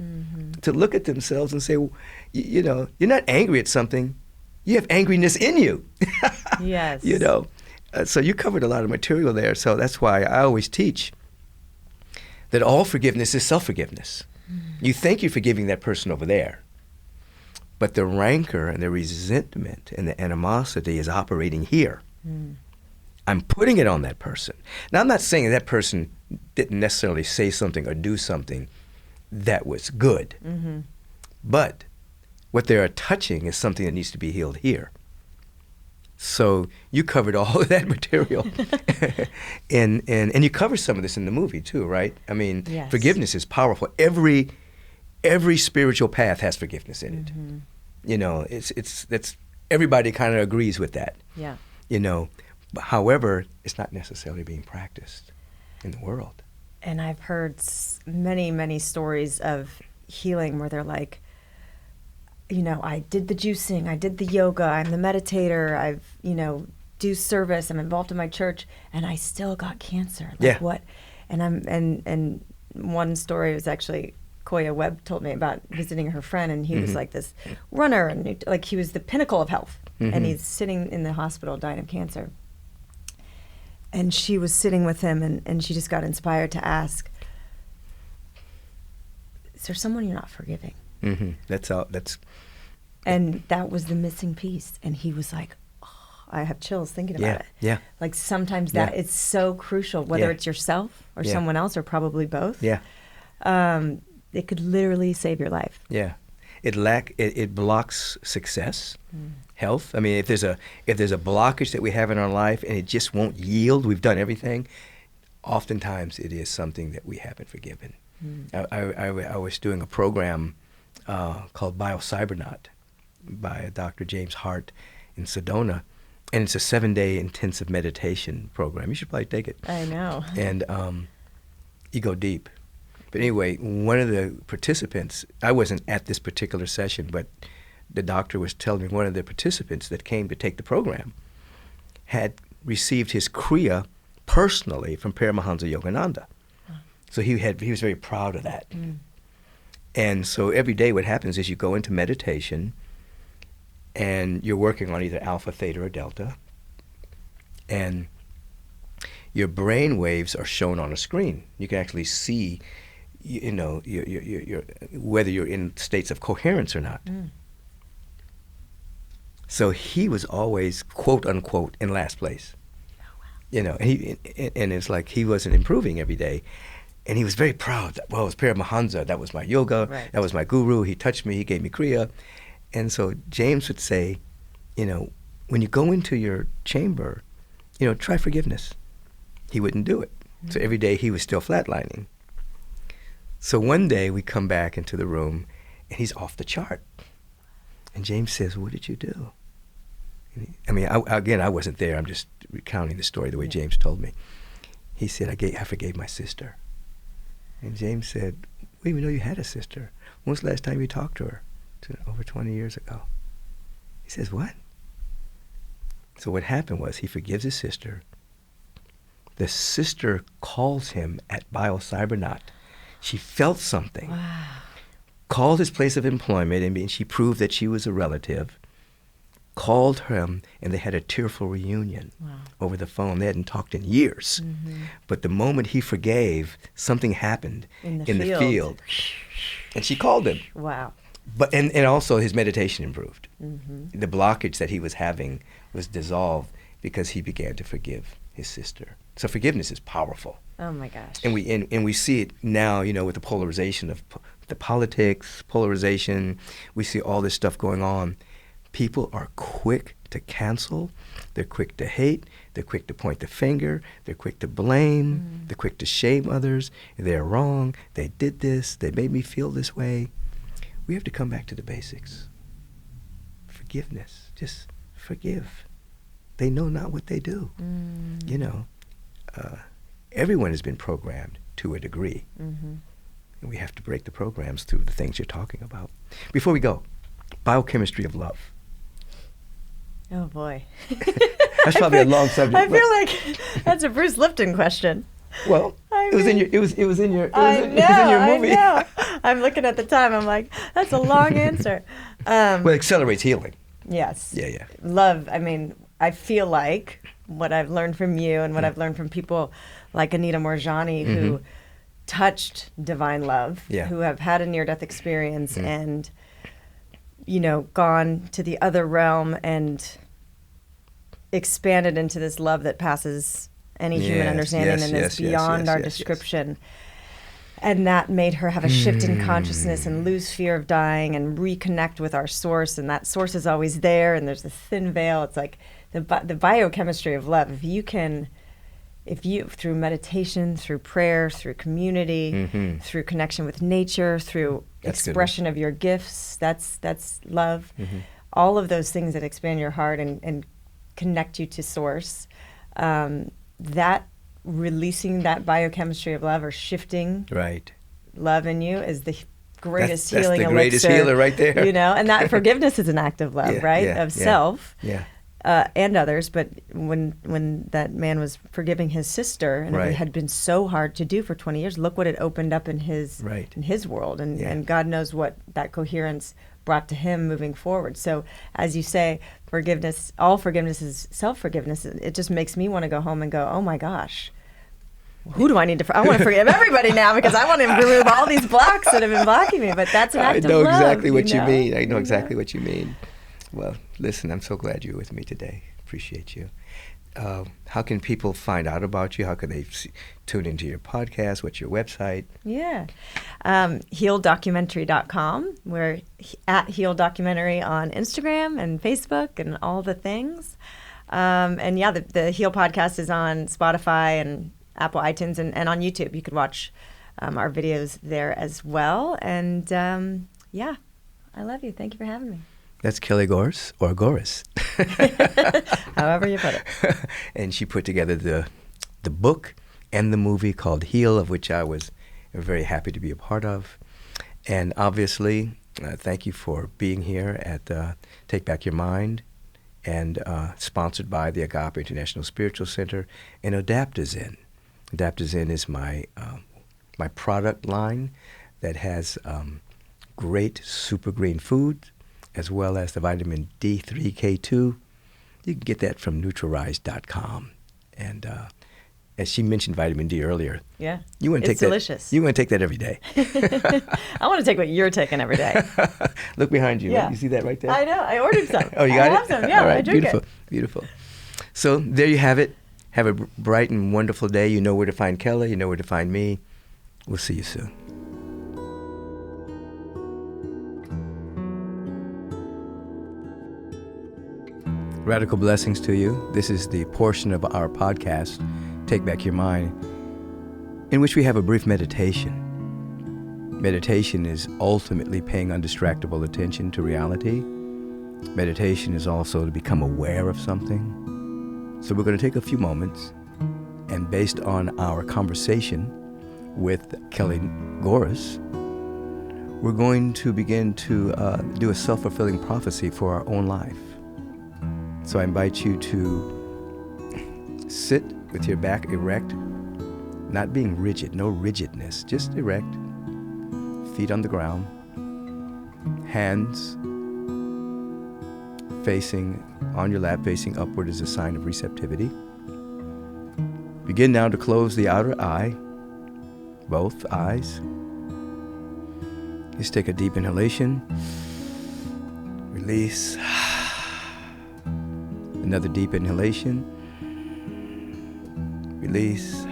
to look at themselves and say, well, you know, you're not angry at something. You have angriness in you. Yes. You know, so you covered a lot of material there. So that's why I always teach that all forgiveness is self-forgiveness. You think you're forgiving that person over there, but the rancor and the resentment and the animosity is operating here. I'm putting it on that person. Now, I'm not saying that person didn't necessarily say something or do something that was good, but what they are touching is something that needs to be healed here. So you covered all of that material, and you cover some of this in the movie too, right? I mean, yes. Forgiveness is powerful. Every spiritual path has forgiveness in it. You know, that's everybody kind of agrees with that. Yeah. You know, but however, it's not necessarily being practiced in the world. And I've heard many, many stories of healing where they're like, you know, I did the juicing, I did the yoga, I'm the meditator, I've, you know, do service, I'm involved in my church, and I still got cancer. Like Yeah. what? And one story was actually Koya Webb told me about visiting her friend, and he was like this runner, and like he was the pinnacle of health, and he's sitting in the hospital dying of cancer. And she was sitting with him, and she just got inspired to ask, is there someone you're not forgiving? That's And that was the missing piece. And he was like, oh, I have chills thinking about it. Yeah. Like sometimes that it's so crucial, whether it's yourself or someone else or probably both. Yeah. It could literally save your life. Yeah. It blocks success, health. I mean, if there's a blockage that we have in our life and it just won't yield, we've done everything, oftentimes it is something that we haven't forgiven. I was doing a program called Biocybernaut by Dr. James Hart in Sedona, and it's a 7-day intensive meditation program. You should probably take it. I know. And you go deep. But anyway, one of the participants, I wasn't at this particular session, but the doctor was telling me one of the participants that came to take the program had received his Kriya personally from Paramahansa Yogananda. So he was very proud of that. And so every day what happens is you go into meditation and you're working on either alpha, theta, or delta, and your brain waves are shown on a screen. You can actually see, you know, your whether you're in states of coherence or not. So he was always, quote unquote, in last place. Oh, wow. You know, and it's like he wasn't improving every day. And he was very proud. Well, it was Paramahansa. That was my yoga. Right. That was my guru. He touched me. He gave me Kriya. And so James would say, you know, when you go into your chamber, you know, try forgiveness. He wouldn't do it. So every day he was still flatlining. So one day we come back into the room and he's off the chart. And James says, what did you do? I mean, I wasn't there. I'm just recounting the story the way James told me. He said, I forgave my sister. And James said, we didn't even know you had a sister. When was the last time you talked to her? Over 20 years ago. He says, what? So what happened was he forgives his sister. The sister calls him at Biocybernaut. She felt something. Wow. Called his place of employment, and she proved that she was a relative. Called him, and they had a tearful reunion over the phone. They hadn't talked in years. But the moment he forgave, something happened in the field. And she called him. Wow. But and also his meditation improved. The blockage that he was having was dissolved because he began to forgive his sister. So forgiveness is powerful. Oh my gosh. And we see it now, with the polarization of the politics, polarization. We see all this stuff going on. People are quick to cancel. They're quick to hate. They're quick to point the finger. They're quick to blame. They're quick to shame others. They're wrong. They did this. They made me feel this way. We have to come back to the basics. Forgiveness. Just forgive. They know not what they do. Everyone has been programmed to a degree. And we have to break the programs through the things you're talking about. Before we go, biochemistry of love. Oh boy. That's probably a long subject. I feel like that's a Bruce Lipton question. Well, it was in your movie. I know. I'm looking at the time. I'm like, that's a long answer. Well, it accelerates healing. Yes. Yeah. Love. I mean, I feel like what I've learned from you and what I've learned from people like Anita Morjani, who touched divine love, who have had a near-death experience and, gone to the other realm and expanded into this love that passes any human understanding and is beyond our description. And that made her have a shift in consciousness and lose fear of dying and reconnect with our source. And that source is always there. And there's a thin veil. It's like the biochemistry of love. If you through meditation, through prayer, through community, through connection with nature, through expression of your gifts, that's love. All of those things that expand your heart and connect you to source. That releasing that biochemistry of love or shifting love in you is the greatest healing elixir. That's the greatest healer right there. And that forgiveness is an act of love, of self and others. But when that man was forgiving his sister, and it had been so hard to do for 20 years, look what it opened up in his world. And God knows what that coherence brought to him moving forward. So as you say, forgiveness, all forgiveness is self-forgiveness. It just makes me want to go home and go, oh my gosh, who do I need to I want to forgive everybody now because I want to remove all these blocks that have been blocking me. But that's an act of love. I know exactly what you mean. I know exactly what you mean. Well, listen, I'm so glad you're with me today. Appreciate you. How can people find out about you? How can they tune into your podcast? What's your website? Yeah. HealDocumentary.com. We're at Heal Documentary on Instagram and Facebook and all the things. The Heal podcast is on Spotify and Apple iTunes and on YouTube. You could watch our videos there as well. And I love you. Thank you for having me. That's Kelly Gores, or Gores. However you put it. And she put together the book and the movie called Heal, of which I was very happy to be a part of. And obviously, thank you for being here at Take Back Your Mind, and sponsored by the Agape International Spiritual Center and Adaptozen. Adaptozen is my product line that has great super green food, as well as the vitamin D3K2. You can get that from Neutralize.com. And as she mentioned vitamin D earlier. Yeah, it's delicious. You want to take that every day. I want to take what you're taking every day. Look behind you. Yeah. Right? You see that right there? I know. I ordered some. Oh, you got it? I have some. Yeah, all right, I drink beautiful, it. Beautiful. So there you have it. Have a bright and wonderful day. You know where to find Kelly. You know where to find me. We'll see you soon. Radical blessings to you. This is the portion of our podcast, Take Back Your Mind, in which we have a brief meditation. Meditation is ultimately paying undistractable attention to reality. Meditation is also to become aware of something. So we're going to take a few moments, and based on our conversation with Kelly Gores, we're going to begin to do a self-fulfilling prophecy for our own life. So I invite you to sit with your back erect, not being rigid, no rigidness, just erect, feet on the ground, hands facing on your lap, facing upward as a sign of receptivity. Begin now to close the outer eye, both eyes. Just take a deep inhalation. Release. Another deep inhalation. Release.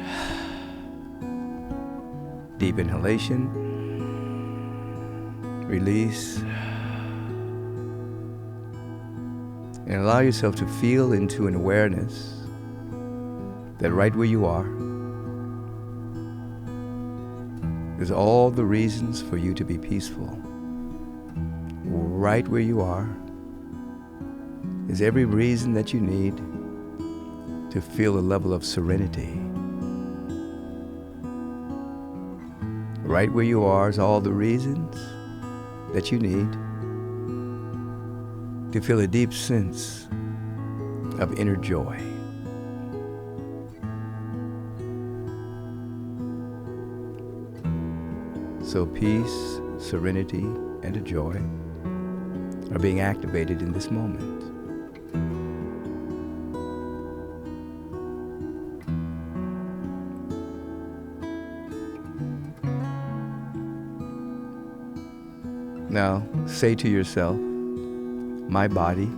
Deep inhalation. Release. And allow yourself to feel into an awareness that right where you are is all the reasons for you to be peaceful. Right where you are is every reason that you need to feel a level of serenity. Right where you are is all the reasons that you need to feel a deep sense of inner joy. So peace, serenity, and a joy are being activated in this moment. Now, say to yourself, my body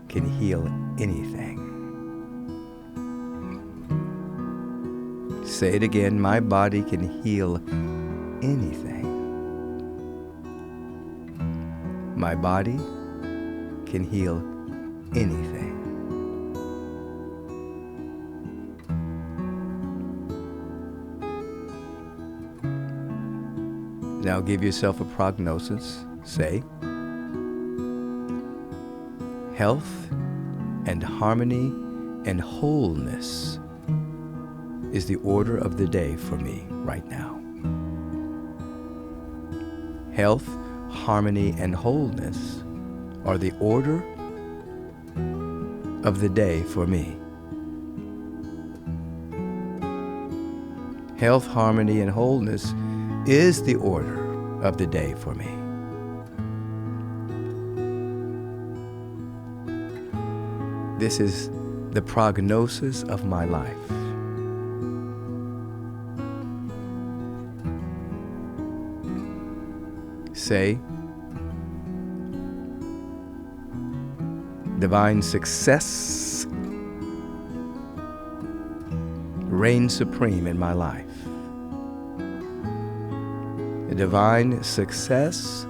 can heal anything. Say it again, my body can heal anything. My body can heal anything. Now give yourself a prognosis. Say, health and harmony and wholeness is the order of the day for me right now. Health, harmony, and wholeness are the order of the day for me. Health, harmony, and wholeness is the order of the day for me. This is the prognosis of my life. Say, divine success reigns supreme in my life. Divine success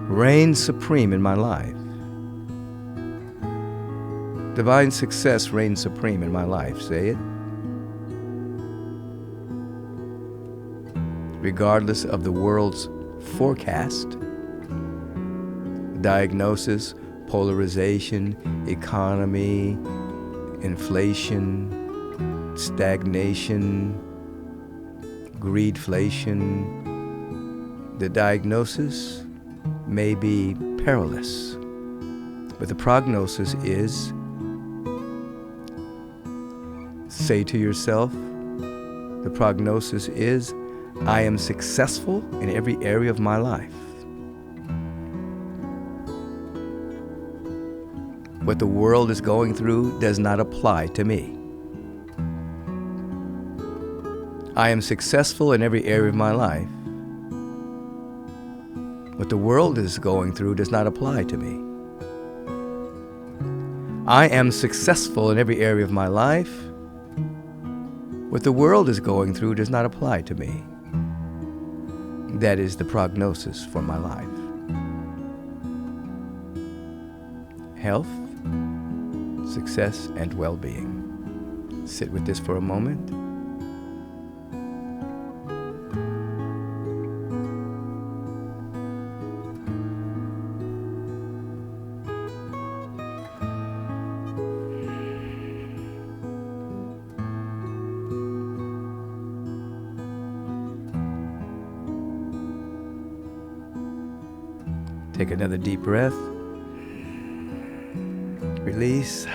reigns supreme in my life. Divine success reigns supreme in my life. Say it. Regardless of the world's forecast, diagnosis, polarization, economy, inflation, stagnation, greedflation, the diagnosis may be perilous, but the prognosis is, say to yourself, the prognosis is, I am successful in every area of my life. What the world is going through does not apply to me. I am successful in every area of my life. What the world is going through does not apply to me. I am successful in every area of my life. What the world is going through does not apply to me. That is the prognosis for my life. Health, success, and well-being. Sit with this for a moment. Take another deep breath. Release.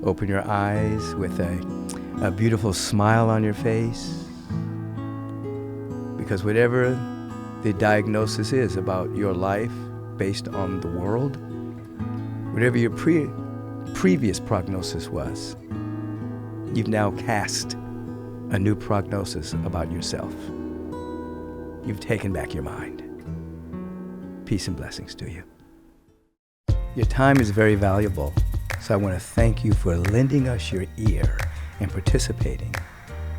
Open your eyes with a beautiful smile on your face. Because whatever the diagnosis is about your life based on the world, whatever your previous prognosis was, you've now cast a new prognosis about yourself. you've taken back your mind. Peace and blessings to you. Your time is very valuable, so I want to thank you for lending us your ear and participating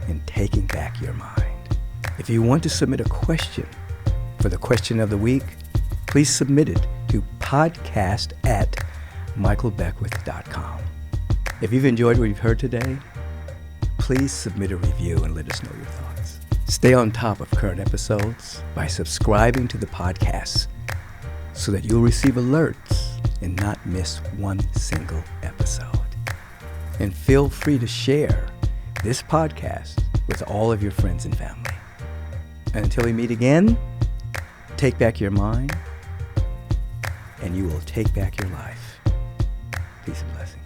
in taking back your mind. If you want to submit a question for the question of the week, please submit it to podcast@michaelbeckwith.com. If you've enjoyed what you've heard today, please submit a review and let us know your thoughts. Stay on top of current episodes by subscribing to the podcast so that you'll receive alerts and not miss one single episode. And feel free to share this podcast with all of your friends and family. And until we meet again, take back your mind, and you will take back your life. Peace and blessings.